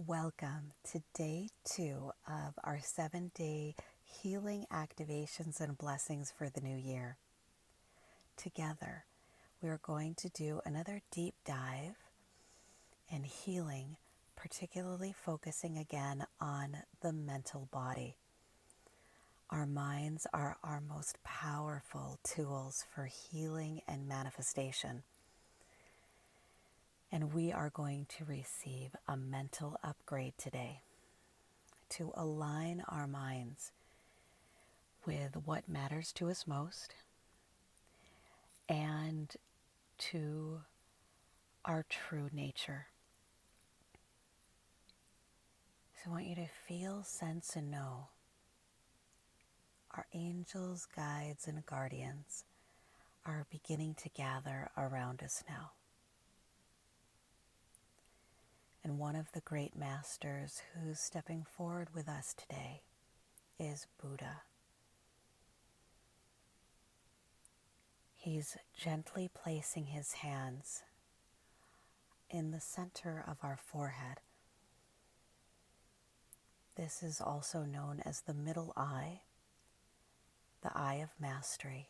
Welcome to day 2 of our 7-day healing activations and blessings for the new year. Together, we are going to do another deep dive in healing, particularly focusing again on the mental body. Our minds are our most powerful tools for healing and manifestation. And we are going to receive a mental upgrade today to align our minds with what matters to us most and to our true nature. So I want you to feel, sense, and know our angels, guides, and guardians are beginning to gather around us now. And one of the great masters who's stepping forward with us today is Buddha. He's gently placing his hands in the center of our forehead. This is also known as the middle eye, the eye of mastery.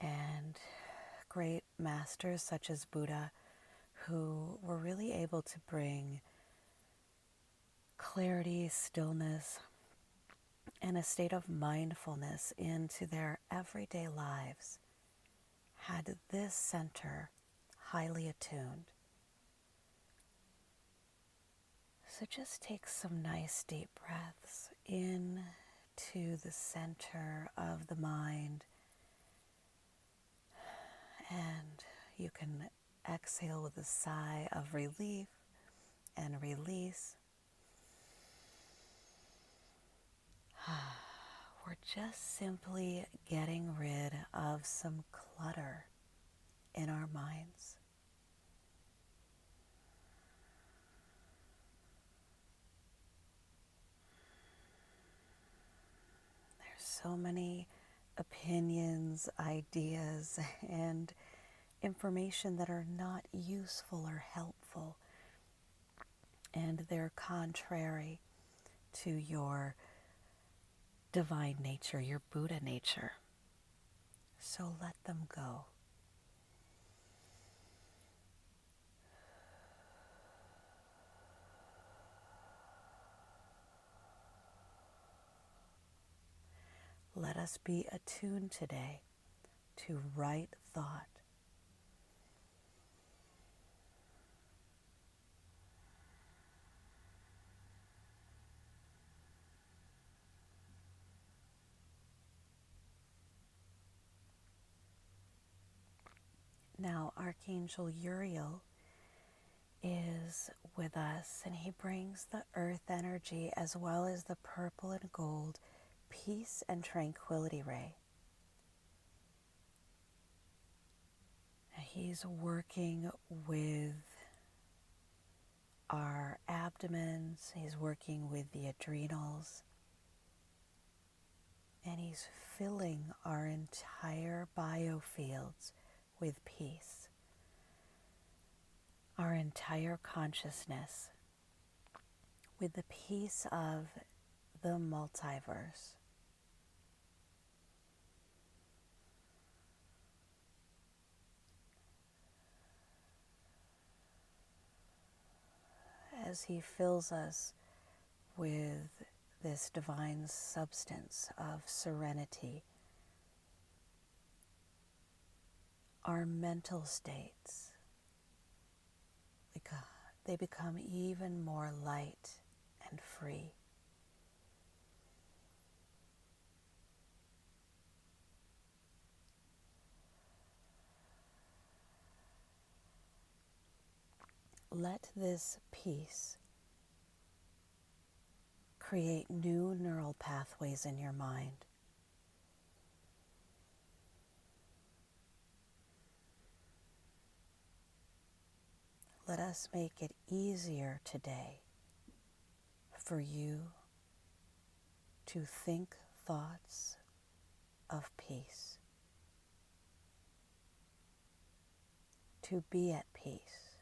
And great masters such as Buddha, who were really able to bring clarity, stillness, and a state of mindfulness into their everyday lives, had this center highly attuned. So just take some nice deep breaths into the center of the mind, and you can exhale with a sigh of relief and release. We're just simply getting rid of some clutter in our minds. There's so many opinions, ideas, and information that are not useful or helpful, and they're contrary to your divine nature, your Buddha nature. So let them go. Let us be attuned today to right thought. Now, Archangel Uriel is with us, and he brings the earth energy as well as the purple and gold peace and tranquility ray. He's working with our abdomens, he's working with the adrenals, and he's filling our entire biofields with peace. Our entire consciousness with the peace of the multiverse. As he fills us with this divine substance of serenity, our mental states, they become even more light and free. Let this peace create new neural pathways in your mind. Let us make it easier today for you to think thoughts of peace, to be at peace,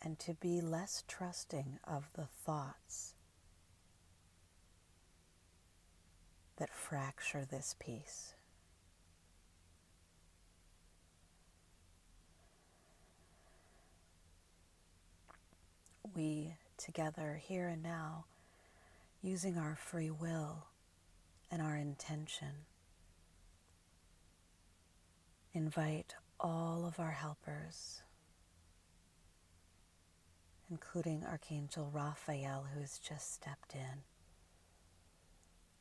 and to be less trusting of the thoughts that fracture this peace. We together, here and now, using our free will and our intention, invite all of our helpers, including Archangel Raphael, who has just stepped in.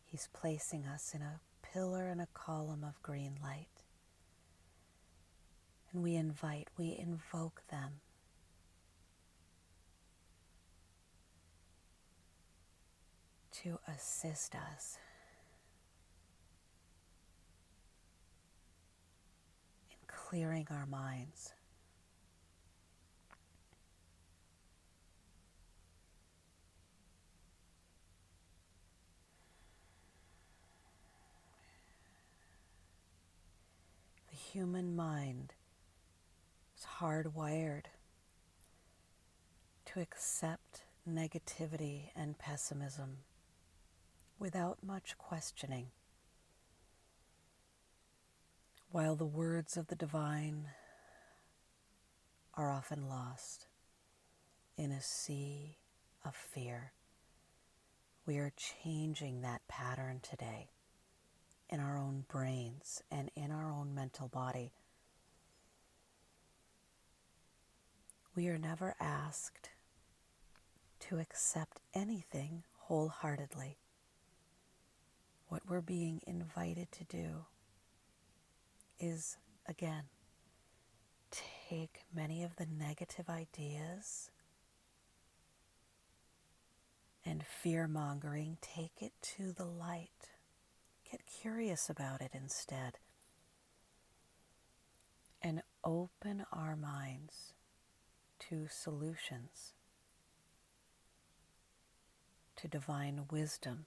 He's placing us in a pillar and a column of green light. And we invoke them to assist us in clearing our minds. The human mind is hardwired to accept negativity and pessimism without much questioning, while the words of the divine are often lost in a sea of fear. We are changing that pattern today in our own brains and in our own mental body. We are never asked to accept anything wholeheartedly. What we're being invited to do is, again, take many of the negative ideas and fear-mongering, take it to the light. Get curious about it instead. And open our minds to solutions, to divine wisdom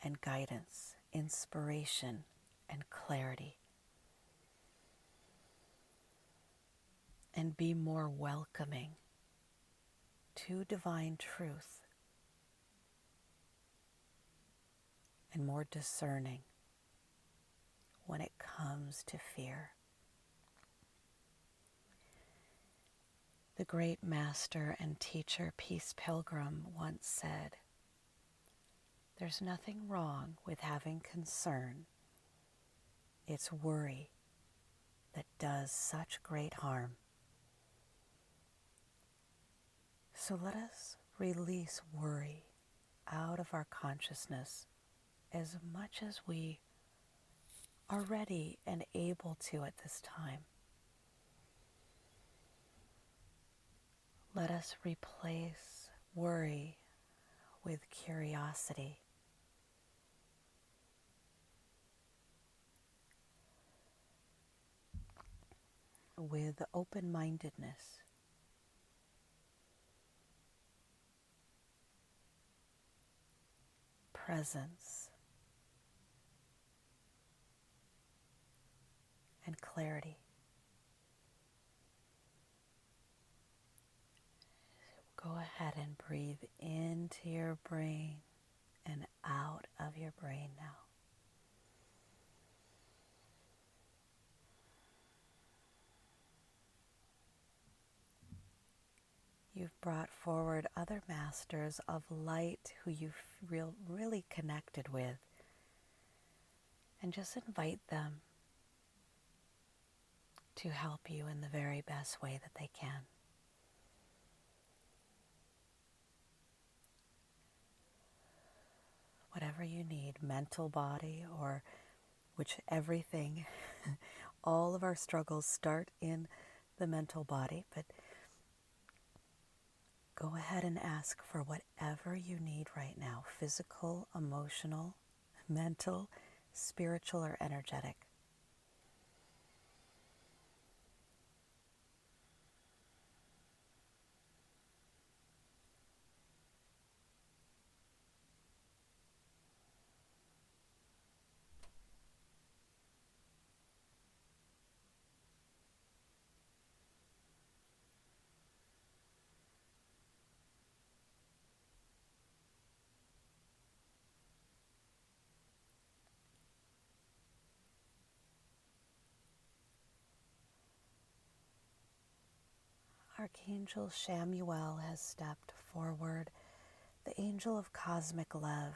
and guidance, inspiration and clarity. And be more welcoming to divine truth and more discerning when it comes to fear. The great master and teacher Peace Pilgrim once said, "There's nothing wrong with having concern. It's worry that does such great harm." So let us release worry out of our consciousness as much as we are ready and able to at this time. Let us replace worry with curiosity, with open-mindedness, presence, and clarity. Go ahead and breathe into your brain and out of your brain now. You've brought forward other masters of light who you've really connected with, and just invite them to help you in the very best way that they can. Whatever you need, mental, body, or which everything, all of our struggles start in the mental body, but go ahead and ask for whatever you need right now, physical, emotional, mental, spiritual, or energetic. Archangel Shamuel has stepped forward, the angel of cosmic love.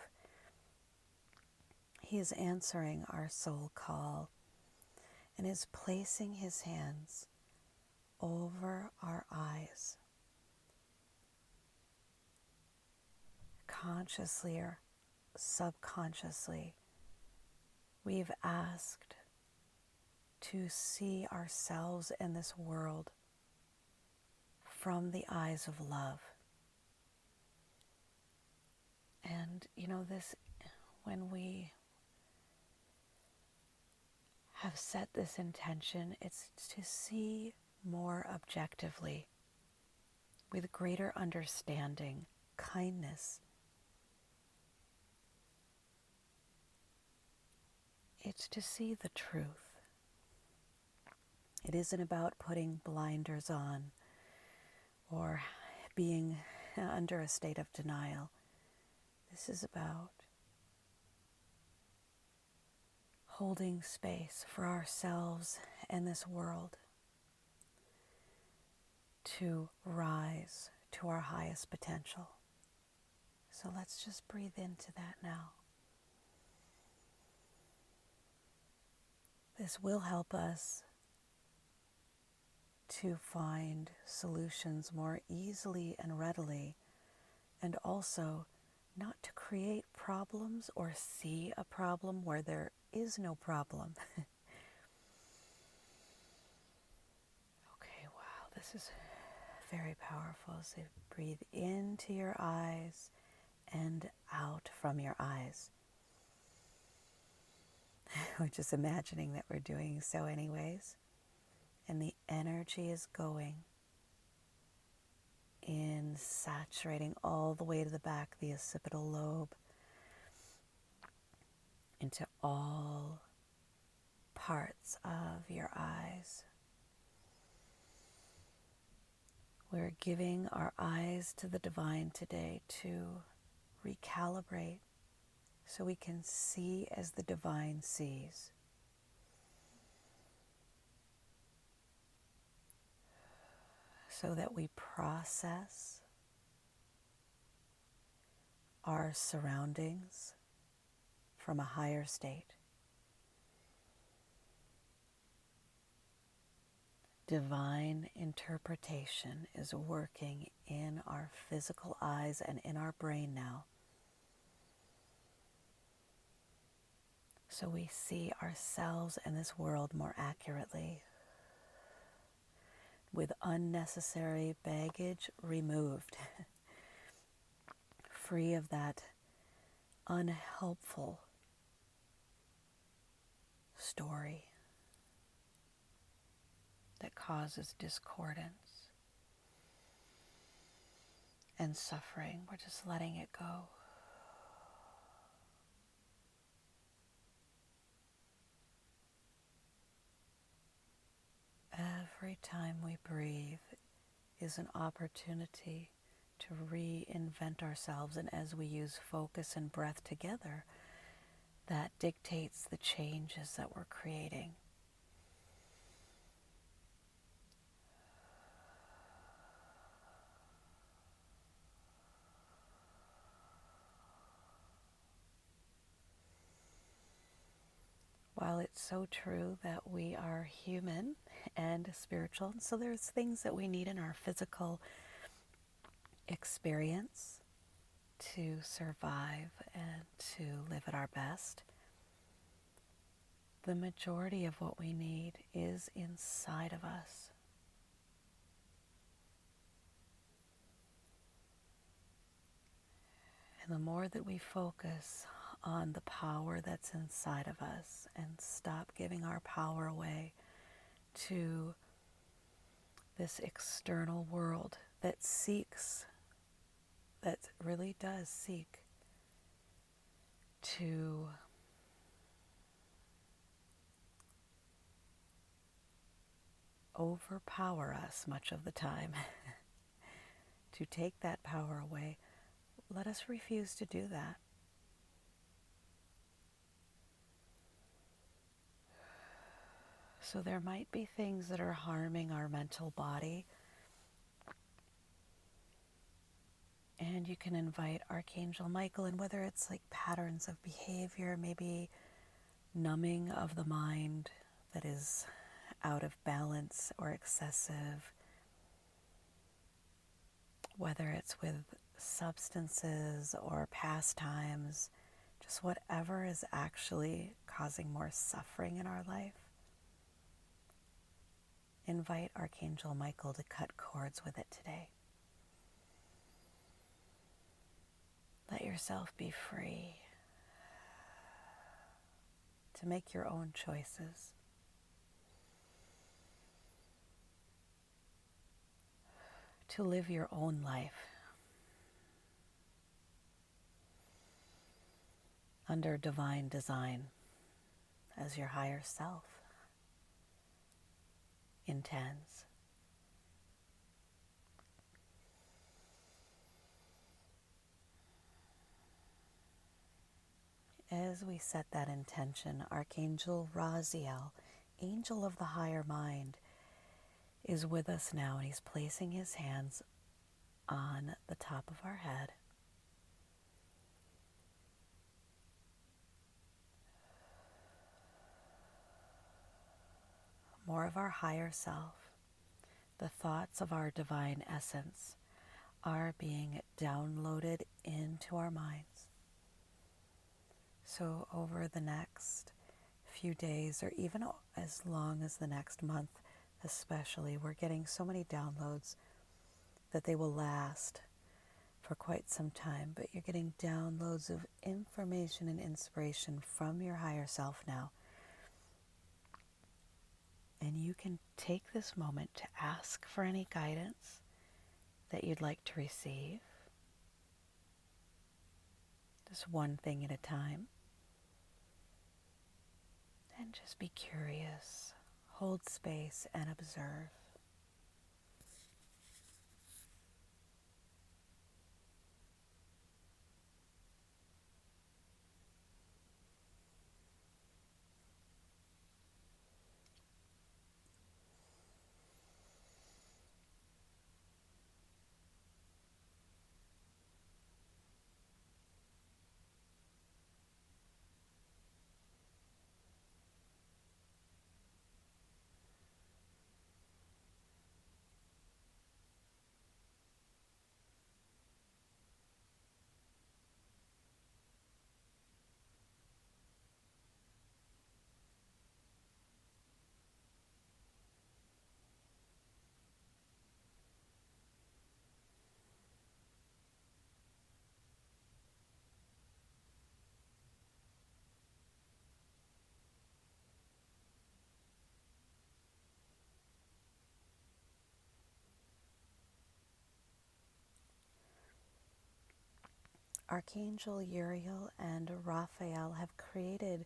He is answering our soul call and is placing his hands over our eyes. Consciously or subconsciously, we've asked to see ourselves in this world from the eyes of love. And this, when we have set this intention, it's to see more objectively, with greater understanding, kindness. It's to see the truth. It isn't about putting blinders on or being under a state of denial. This is about holding space for ourselves and this world to rise to our highest potential. So let's just breathe into that now. This will help us to find solutions more easily and readily, and also not to create problems or see a problem where there is no problem. Okay, wow, this is very powerful. So breathe into your eyes and out from your eyes. We're just imagining that we're doing so anyways. And the energy is going in, saturating all the way to the back, the occipital lobe, into all parts of your eyes. We're giving our eyes to the divine today to recalibrate so we can see as the divine sees. So that we process our surroundings from a higher state. Divine interpretation is working in our physical eyes and in our brain now. So we see ourselves and this world more accurately, with unnecessary baggage removed, free of that unhelpful story that causes discordance and suffering. We're just letting it go. Every time we breathe is an opportunity to reinvent ourselves, and as we use focus and breath together, that dictates the changes that we're creating. While it's so true that we are human and spiritual, so there's things that we need in our physical experience to survive and to live at our best, the majority of what we need is inside of us. And the more that we focus on the power that's inside of us and stop giving our power away to this external world that really does seek to overpower us much of the time, to take that power away, let us refuse to do that. So there might be things that are harming our mental body And you can invite Archangel Michael, and whether it's like patterns of behavior, maybe numbing of the mind that is out of balance or excessive, whether it's with substances or pastimes, just whatever is actually causing more suffering in our life, invite Archangel Michael to cut cords with it today. Let yourself be free to make your own choices. To live your own life under divine design as your higher self intends. As we set that intention, Archangel Raziel, angel of the higher mind, is with us now, and he's placing his hands on the top of our head. More of our higher self, the thoughts of our divine essence, are being downloaded into our minds. So over the next few days, or even as long as the next month especially, we're getting so many downloads that they will last for quite some time. But you're getting downloads of information and inspiration from your higher self now. And you can take this moment to ask for any guidance that you'd like to receive. Just one thing at a time. And just be curious, hold space, and observe. Archangel Uriel and Raphael have created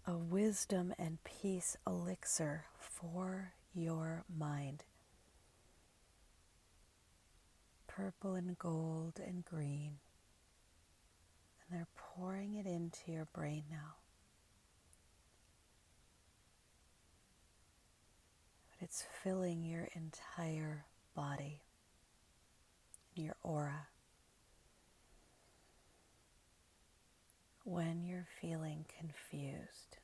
a wisdom and peace elixir for your mind. Purple and gold and green. And they're pouring it into your brain now. But it's filling your entire body, your aura. When you're feeling confused,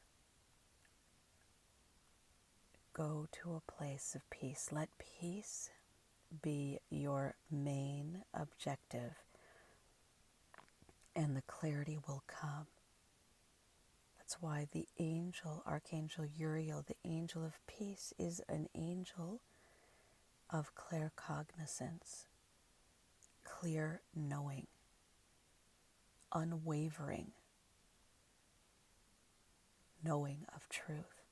go to a place of peace. Let peace be your main objective, and the clarity will come. That's why the angel, Archangel Uriel, the angel of peace, is an angel of claircognizance, clear knowing, unwavering knowing of truth.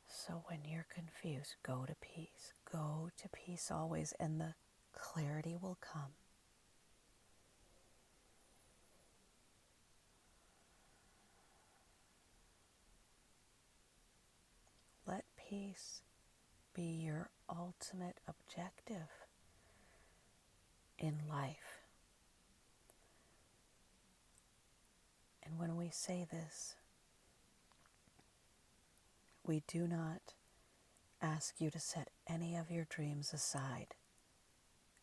So when you're confused, go to peace. Go to peace always, and the clarity will come. Let peace be your ultimate objective in life. And when we say this, we do not ask you to set any of your dreams aside.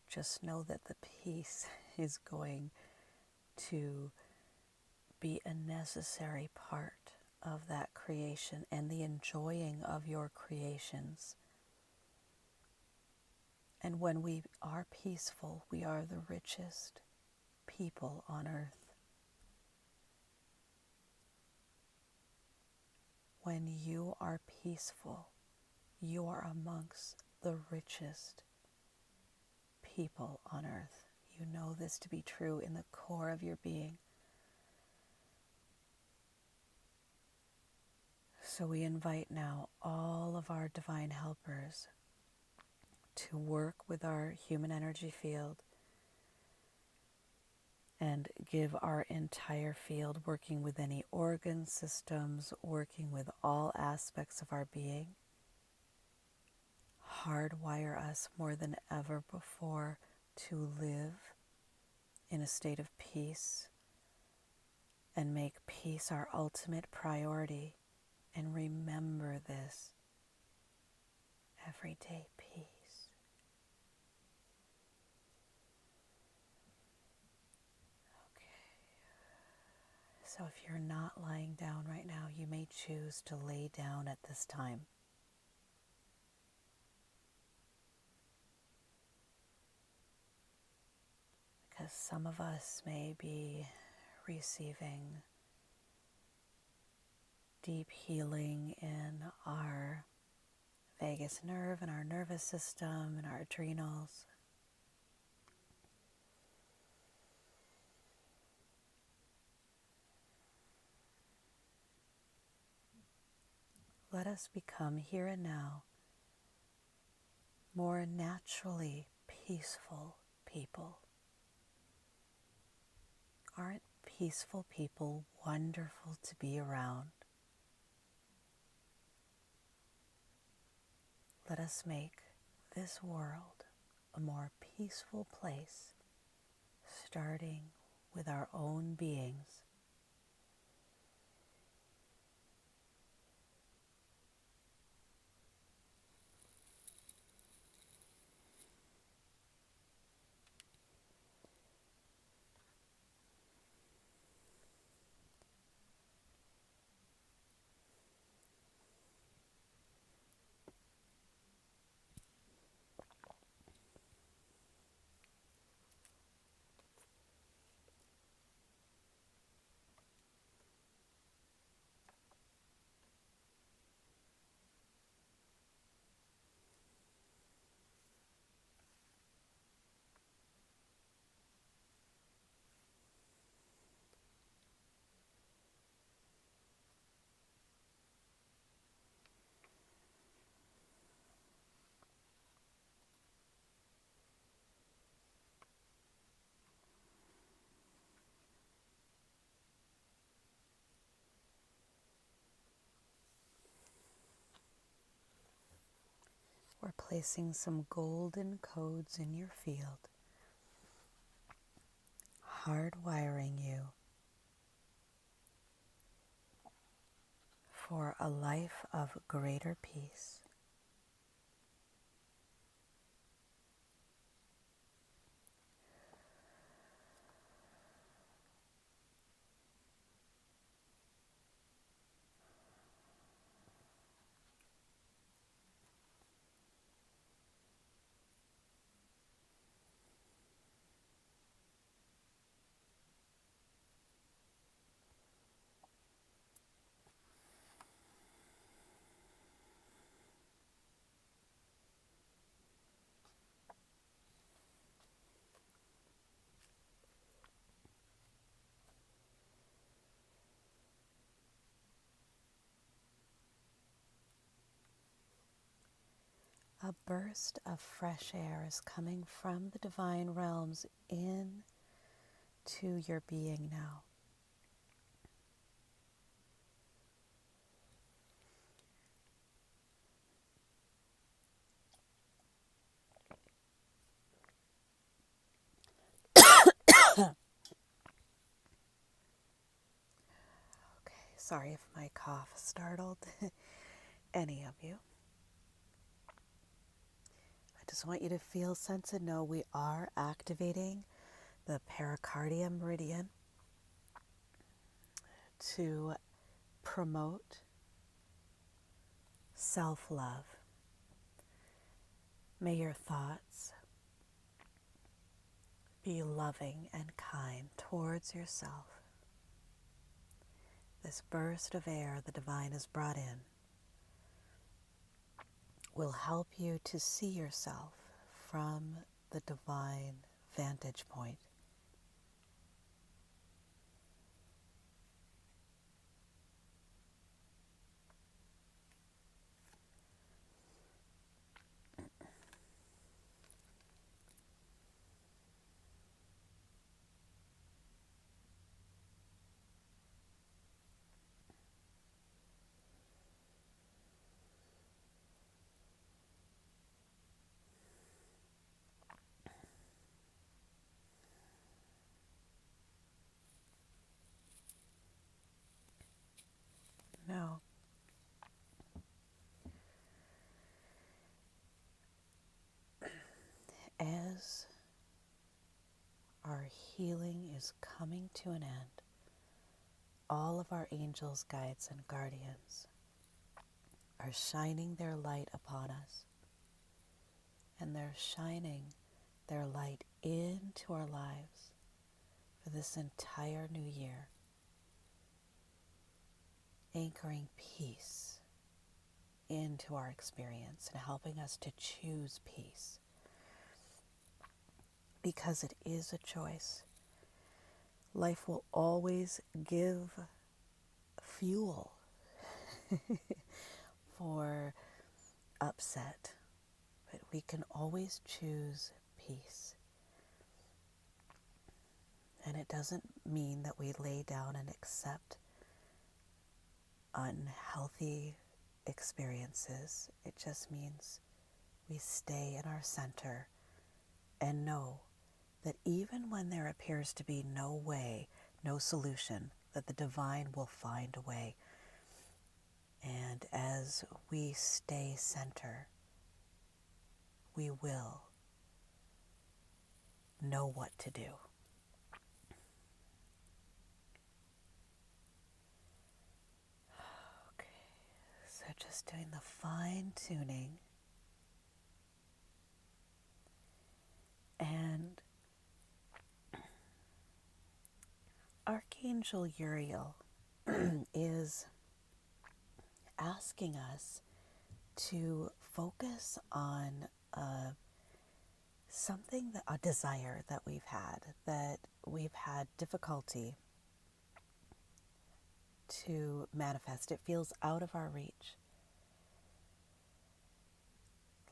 Just know that the peace is going to be a necessary part of that creation and the enjoying of your creations. And when we are peaceful, we are the richest people on earth. When you are peaceful, you are amongst the richest people on earth. You know this to be true in the core of your being. So we invite now all of our divine helpers to work with our human energy field and give our entire field, working with any organ systems, working with all aspects of our being, hardwire us more than ever before to live in a state of peace and make peace our ultimate priority. And remember this: everyday peace. Okay. So if you're not lying down right now, you may choose to lay down at this time. Because some of us may be receiving deep healing in our vagus nerve and our nervous system and our adrenals. Let us become here and now more naturally peaceful people. Aren't peaceful people wonderful to be around? Let us make this world a more peaceful place, starting with our own beings. We're placing some golden codes in your field, hardwiring you for a life of greater peace. A burst of fresh air is coming from the divine realms in to your being now. Okay, sorry if my cough startled any of you. Just want you to feel, sense, and know we are activating the pericardium meridian to promote self-love. May your thoughts be loving and kind towards yourself. This burst of air the divine has brought in will help you to see yourself from the divine vantage point. Now, as our healing is coming to an end, all of our angels, guides, and guardians are shining their light upon us, and they're shining their light into our lives for this entire new year, anchoring peace into our experience and helping us to choose peace, because it is a choice. Life will always give fuel for upset, but we can always choose peace. And it doesn't mean that we lay down and accept unhealthy experiences. It just means we stay in our center and know that even when there appears to be no way, no solution, that the divine will find a way. And as we stay center, we will know what to do. Okay, so just doing the fine tuning. And Archangel Uriel is asking us to focus on something, a desire that we've had difficulty to manifest. It feels out of our reach.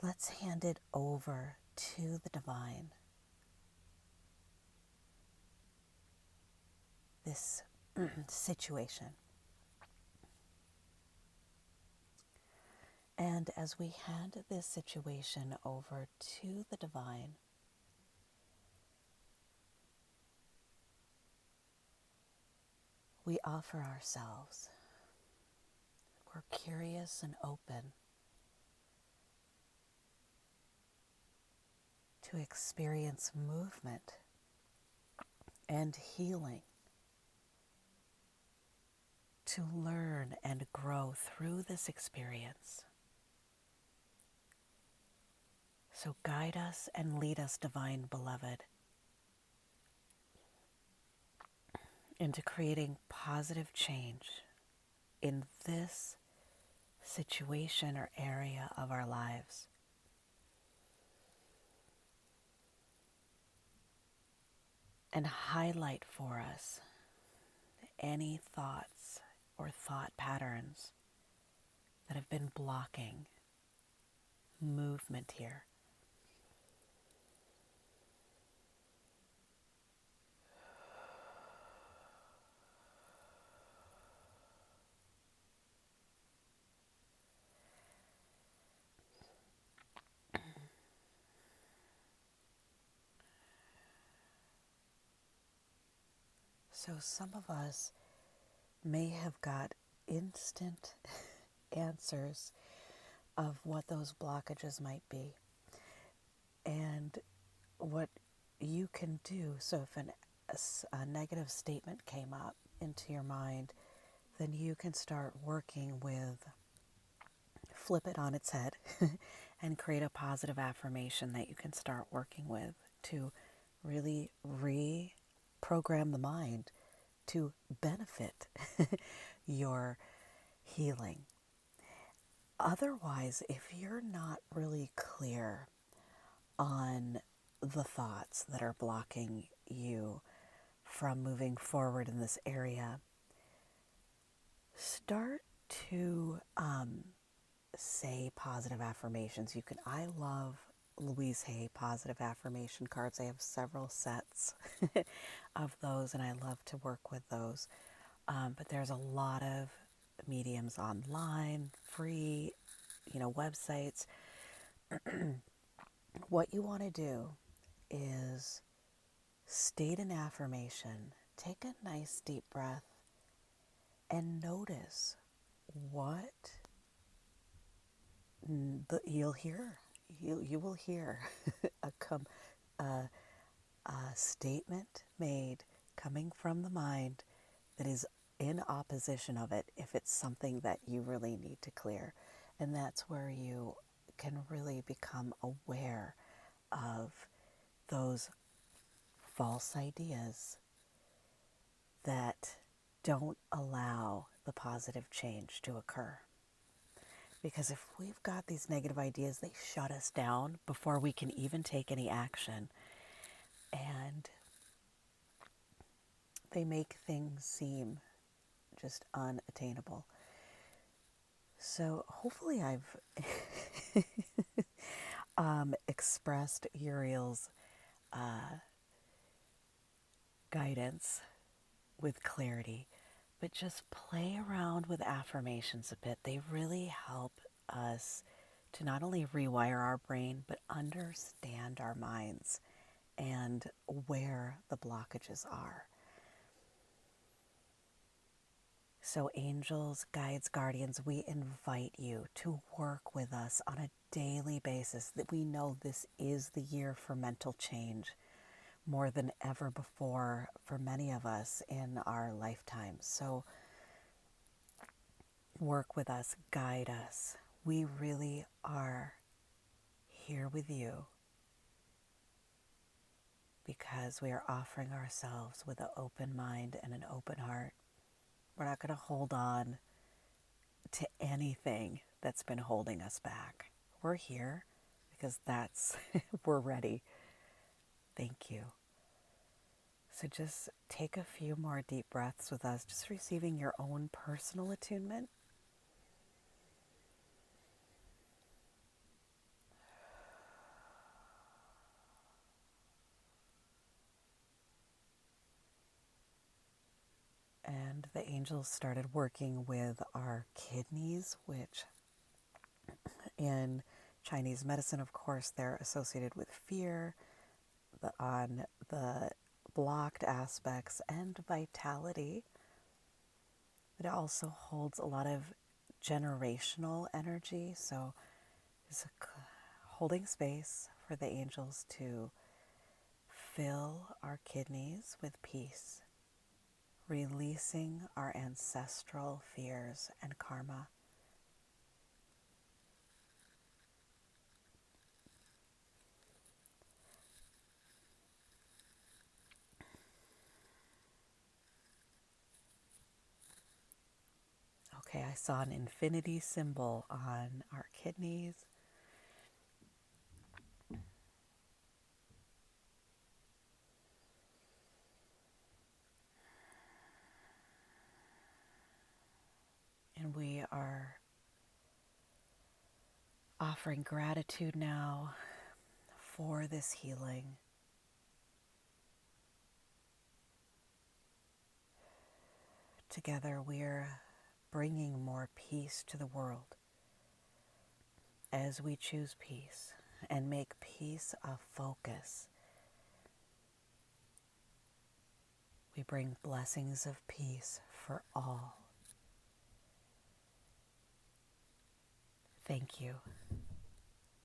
Let's hand it over to the divine. This situation. And as we hand this situation over to the divine, we offer ourselves. We're curious and open to experience movement and healing, to learn and grow through this experience. So guide us and lead us, divine beloved, into creating positive change in this situation or area of our lives. And highlight for us any thoughts or thought patterns that have been blocking movement here. So some of us may have got instant answers of what those blockages might be. And what you can do, so if a negative statement came up into your mind, then you can start working with, flip it on its head and create a positive affirmation that you can start working with to really reprogram the mind to benefit your healing. Otherwise, if you're not really clear on the thoughts that are blocking you from moving forward in this area, start to say positive affirmations. I love Louise Hay positive affirmation cards. I have several sets of those, and I love to work with those. But there's a lot of mediums online, free, websites. What you want to do is state an affirmation, take a nice deep breath, and notice what you'll hear. You will hear a statement made coming from the mind that is in opposition of it if it's something that you really need to clear. And that's where you can really become aware of those false ideas that don't allow the positive change to occur. Because if we've got these negative ideas, they shut us down before we can even take any action. And they make things seem just unattainable. So hopefully I've expressed Uriel's guidance with clarity, but just play around with affirmations a bit. They really help us to not only rewire our brain, but understand our minds and where the blockages are. So angels, guides, guardians, we invite you to work with us on a daily basis, that we know this is the year for mental change more than ever before for many of us in our lifetimes. So work with us, guide us. We really are here with you because we are offering ourselves with an open mind and an open heart. We're not going to hold on to anything that's been holding us back. We're here because we're ready. Thank you. So just take a few more deep breaths with us, just receiving your own personal attunement. And the angels started working with our kidneys, which in Chinese medicine, of course, they're associated with fear, on the blocked aspects, and vitality. It also holds a lot of generational energy, so it's holding space for the angels to fill our kidneys with peace, releasing our ancestral fears and karma. Okay, I saw an infinity symbol on our kidneys. And we are offering gratitude now for this healing. Together we're bringing more peace to the world as we choose peace and make peace a focus. We bring blessings of peace for all. Thank you.